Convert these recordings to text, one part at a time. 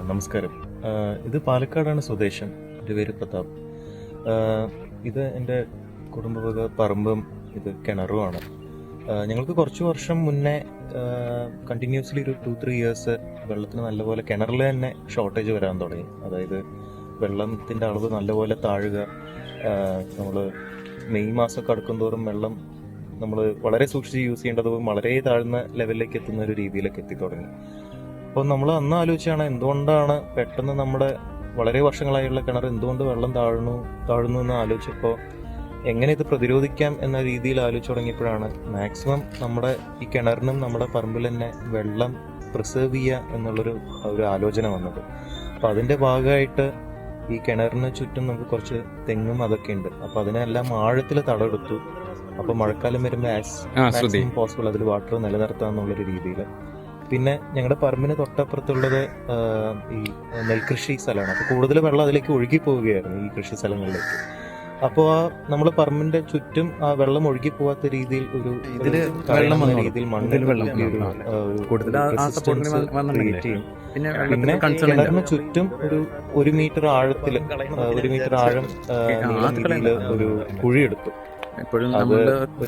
നമസ്കാരം. ഇത് പാലക്കാടാണ് സ്വദേശം. എൻ്റെ പേര് പ്രതാപ്. ആ, ഇത് എൻ്റെ കുടുംബവക പറമ്പും ഇത് കിണറുമാണ്. ഞങ്ങൾക്ക് കുറച്ച് വർഷം മുന്നേ കണ്ടിന്യൂസ്ലി ഒരു 2-3 ഇയേഴ്സ് വെള്ളത്തിന് നല്ലപോലെ കിണറിൽ തന്നെ ഷോർട്ടേജ് വരാൻ തുടങ്ങി. അതായത് വെള്ളത്തിൻ്റെ അളവ് നല്ലപോലെ താഴുക. നമ്മൾ മെയ് മാസമൊക്കെ അടുക്കുന്തോറും വെള്ളം നമ്മൾ വളരെ സൂക്ഷിച്ച് യൂസ് ചെയ്യേണ്ടതും വളരെ താഴ്ന്ന ലെവലിലേക്ക് എത്തുന്ന ഒരു രീതിയിലേക്ക് എത്തിത്തുടങ്ങി. അപ്പോൾ നമ്മൾ അന്ന് ആലോചിച്ചാണ് എന്തുകൊണ്ടാണ് പെട്ടെന്ന് നമ്മുടെ വളരെ വർഷങ്ങളായുള്ള കിണർ എന്തുകൊണ്ട് വെള്ളം താഴുന്നു എന്ന് ആലോചിച്ചപ്പോൾ എങ്ങനെ ഇത് പ്രതിരോധിക്കാം എന്ന രീതിയിൽ ആലോചിച്ച് തുടങ്ങിയപ്പോഴാണ് മാക്സിമം നമ്മുടെ ഈ കിണറിനും നമ്മുടെ പറമ്പിൽ തന്നെ വെള്ളം പ്രിസേർവ് ചെയ്യുക എന്നുള്ളൊരു ആലോചന വന്നത്. അപ്പോൾ അതിൻ്റെ ഭാഗമായിട്ട് ഈ കിണറിന് ചുറ്റും നമുക്ക് കുറച്ച് തെങ്ങും അതൊക്കെ ഉണ്ട്. അപ്പോൾ അതിനെല്ലാം ആഴത്തിൽ തടമെടുത്തു. അപ്പോൾ മഴക്കാലം വരുമ്പോൾ മാക്സിമം പോസിബിൾ അതിൽ വാട്ടർ നിലനിർത്തുക എന്നുള്ളൊരു രീതിയിൽ. പിന്നെ ഞങ്ങളുടെ പറമ്പിന് തൊട്ടപ്പുറത്തുള്ളത് ഈ നെൽകൃഷി സ്ഥലമാണ്. അപ്പോൾ കൂടുതൽ വെള്ളം അതിലേക്ക് ഒഴുകി പോവുകയായിരുന്നു ഈ കൃഷി സ്ഥലങ്ങളിലേക്ക്. അപ്പോൾ നമ്മൾ പറമ്പിന്റെ ചുറ്റും ആ വെള്ളം ഒഴുകി പോവാത്ത രീതിയിൽ ഒരു രീതിയിൽ മണ്ണിൽ വെള്ളം ക്രിയേറ്റ് ചെയ്യും. പിന്നെ കിണറിന് ചുറ്റും ഒരു മീറ്റർ ആഴത്തിൽ 1 മീറ്റർ ആഴം നീളത്തിൽ ഒരു കുഴിയെടുത്തു.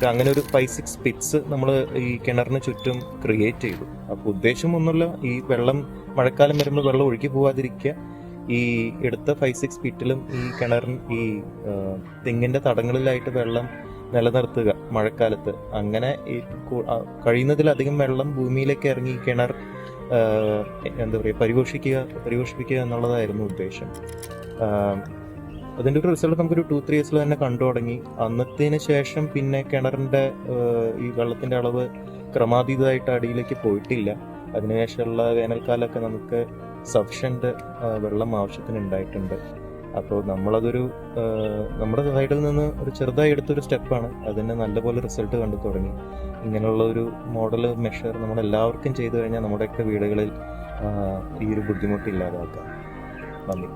അങ്ങനെ ഒരു 5-6 പിറ്റ്സ് നമ്മൾ ഈ കിണറിന് ചുറ്റും ക്രിയേറ്റ് ചെയ്തു. അപ്പൊ ഉദ്ദേശം ഒന്നുമില്ല, ഈ വെള്ളം മഴക്കാലം വരുമ്പോൾ വെള്ളം ഒഴുകി പോവാതിരിക്കുക. ഈ എടുത്ത 5-6 പിറ്റിലും ഈ കിണറിന് ഈ തെങ്ങിന്റെ തടങ്ങളിലായിട്ട് വെള്ളം നിലനിർത്തുക മഴക്കാലത്ത്. അങ്ങനെ ഈ കഴിയുന്നതിലധികം വെള്ളം ഭൂമിയിലേക്ക് ഇറങ്ങി ഈ കിണർ എന്താ പറയുക പരിപോഷിപ്പിക്കുക എന്നുള്ളതായിരുന്നു ഉദ്ദേശം. അതിൻ്റെ ഒരു റിസൾട്ട് നമുക്കൊരു 2-3 ഇയേഴ്സിൽ തന്നെ കണ്ടു തുടങ്ങി. അന്നത്തിന് ശേഷം പിന്നെ കിണറിൻ്റെ ഈ വെള്ളത്തിൻ്റെ അളവ് ക്രമാതീതമായിട്ട് അടിയിലേക്ക് പോയിട്ടില്ല. അതിനുശേഷമുള്ള വേനൽക്കാലമൊക്കെ നമുക്ക് സഫിഷ്യൻ്റ് വെള്ളം ആവശ്യത്തിന് ഉണ്ടായിട്ടുണ്ട്. അപ്പോൾ നമ്മളതൊരു നമ്മുടെ സൈഡിൽ നിന്ന് ഒരു ചെറുതായി എടുത്തൊരു സ്റ്റെപ്പാണ്. അതിന് നല്ലപോലെ റിസൾട്ട് കണ്ടു തുടങ്ങി. ഇങ്ങനെയുള്ള ഒരു മോഡൽ മെഷർ നമ്മളെല്ലാവർക്കും ചെയ്തു കഴിഞ്ഞാൽ നമ്മുടെയൊക്കെ വീടുകളിൽ ഈ ഒരു ബുദ്ധിമുട്ട് ഇല്ലാതാക്കാം. നന്ദി.